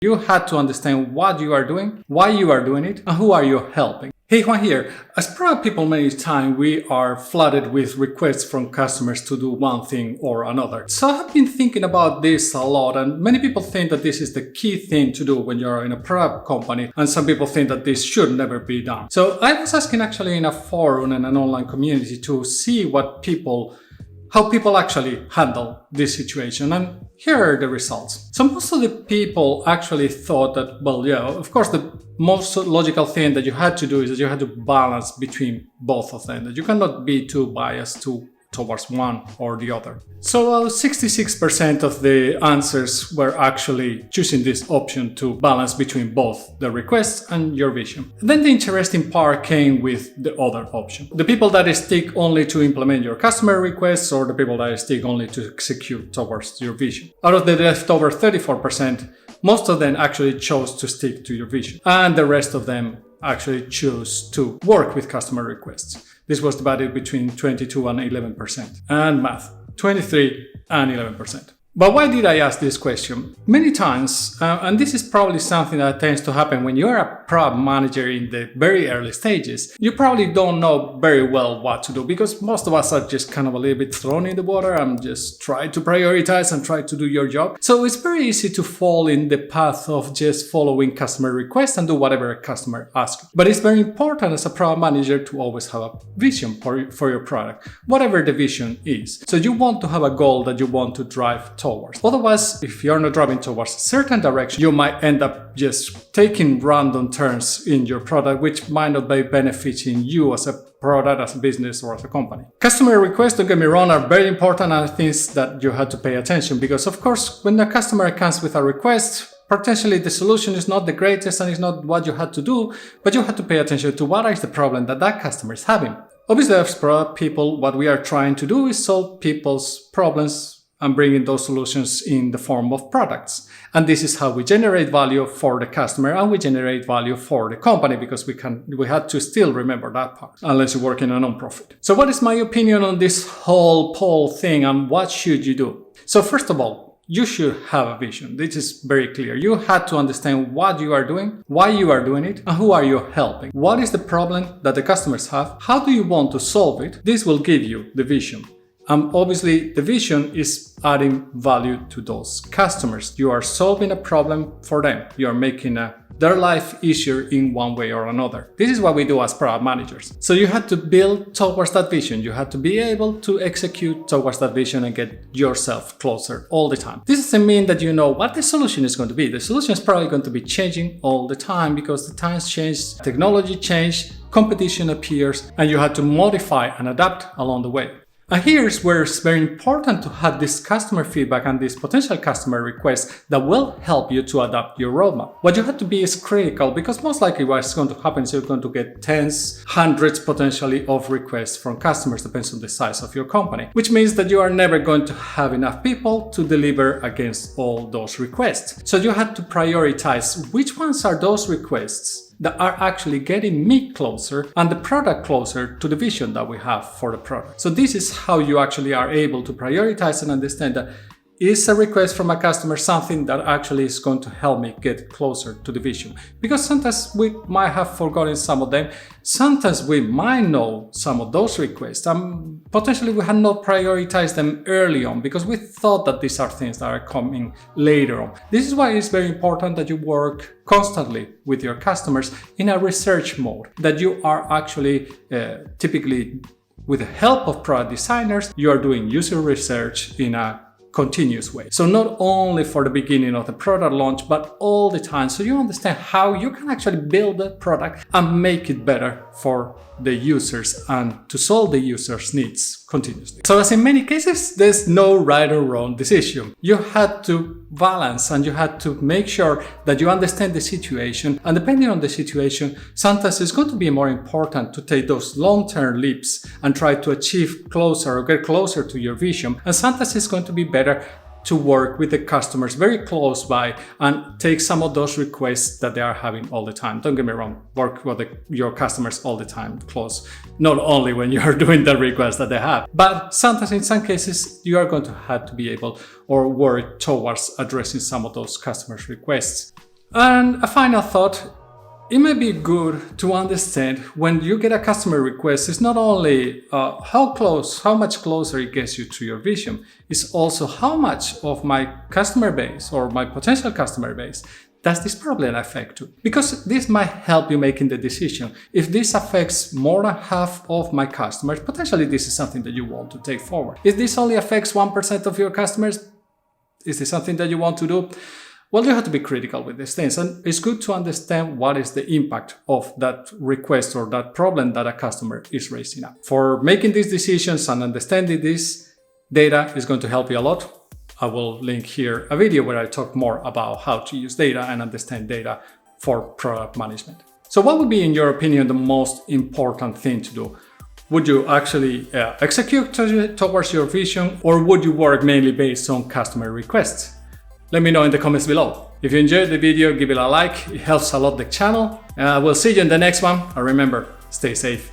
You had to understand what you are doing, why you are doing it, and who are you helping. Hey, Juan here. As product people, many times we are flooded with requests from customers to do one thing or another. So I've been thinking about this a lot, and many people think that this is the key thing to do when you're in a product company, and some people think that this should never be done. So I was asking actually in a forum and an online community to see how people actually handle this situation, and here are the results. So most of the people actually thought that, well, yeah, of course, the most logical thing that you had to do is that you had to balance between both of them, that you cannot be too biased towards one or the other. So 66% of the answers were actually choosing this option to balance between both the requests and your vision. Then the interesting part came with the other option. The people that stick only to implement your customer requests, or the people that stick only to execute towards your vision. Out of the leftover 34%, most of them actually chose to stick to your vision, and the rest of them actually choose to work with customer requests. This was divided between 22 and 11%, and math, 23 and 11%. But why did I ask this question? Many times, and this is probably something that tends to happen when you're a product manager in the very early stages, you probably don't know very well what to do, because most of us are just kind of a little bit thrown in the water and just try to prioritize and try to do your job. So it's very easy to fall in the path of just following customer requests and do whatever a customer asks. But it's very important as a product manager to always have a vision for your product, whatever the vision is. So you want to have a goal that you want to drive towards. Otherwise, if you're not driving towards a certain direction, you might end up just taking random turns in your product, which might not be benefiting you as a product, as a business, or as a company. Customer requests, don't get me wrong, are very important and things that you had to pay attention, because of course, when the customer comes with a request, potentially the solution is not the greatest and it's not what you had to do, but you had to pay attention to what is the problem that customer is having. Obviously, as product people, what we are trying to do is solve people's problems and bringing those solutions in the form of products. And this is how we generate value for the customer, and we generate value for the company, because we had to still remember that part, unless you work in a non-profit. So what is my opinion on this whole poll thing, and what should you do? So first of all, you should have a vision. This is very clear. You had to understand what you are doing, why you are doing it, and who are you helping. What is the problem that the customers have? How do you want to solve it? This will give you the vision. Obviously, the vision is adding value to those customers. You are solving a problem for them. You are making their life easier in one way or another. This is what we do as product managers. So you had to build towards that vision. You had to be able to execute towards that vision and get yourself closer all the time. This doesn't mean that you know what the solution is going to be. The solution is probably going to be changing all the time, because the times change, technology change, competition appears, and you had to modify and adapt along the way. And here's where it's very important to have this customer feedback and this potential customer requests that will help you to adapt your roadmap. What you have to be is critical, because most likely what's going to happen is you're going to get tens, hundreds potentially of requests from customers, depends on the size of your company, which means that you are never going to have enough people to deliver against all those requests. So you have to prioritize which ones are those requests that are actually getting me closer and the product closer to the vision that we have for the product. So this is how you actually are able to prioritize and understand that is a request from a customer something that actually is going to help me get closer to the vision. Because sometimes we might have forgotten some of them. Sometimes we might know some of those requests, and potentially we had not prioritized them early on because we thought that these are things that are coming later on. This is why it's very important that you work constantly with your customers in a research mode, that you are actually typically, with the help of product designers, you are doing user research in a continuous way. So not only for the beginning of the product launch, but all the time, so you understand how you can actually build a product and make it better for the users and to solve the users' needs continuously. So as in many cases, there's no right or wrong decision. You had to balance and you had to make sure that you understand the situation, and depending on the situation, sometimes it's going to be more important to take those long-term leaps and try to achieve closer or get closer to your vision, and sometimes it's going to be better to work with the customers very close by and take some of those requests that they are having all the time. Don't get me wrong, work with your customers all the time close, not only when you are doing the requests that they have, but sometimes in some cases you are going to have to be able or work towards addressing some of those customers' requests And a final thought, it may be good to understand when you get a customer request, it's not only how much closer it gets you to your vision, it's also how much of my customer base or my potential customer base does this problem affect to? Because this might help you making the decision. If this affects more than half of my customers, potentially this is something that you want to take forward. If this only affects 1% of your customers, is this something that you want to do? Well, you have to be critical with these things, and it's good to understand what is the impact of that request or that problem that a customer is raising up. For making these decisions and understanding this, data is going to help you a lot. I will link here a video where I talk more about how to use data and understand data for product management. So what would be, in your opinion, the most important thing to do? Would you actually execute towards your vision, or would you work mainly based on customer requests? Let me know in the comments below. If you enjoyed the video, give it a like. It helps a lot the channel. And I will see you in the next one. And remember, stay safe.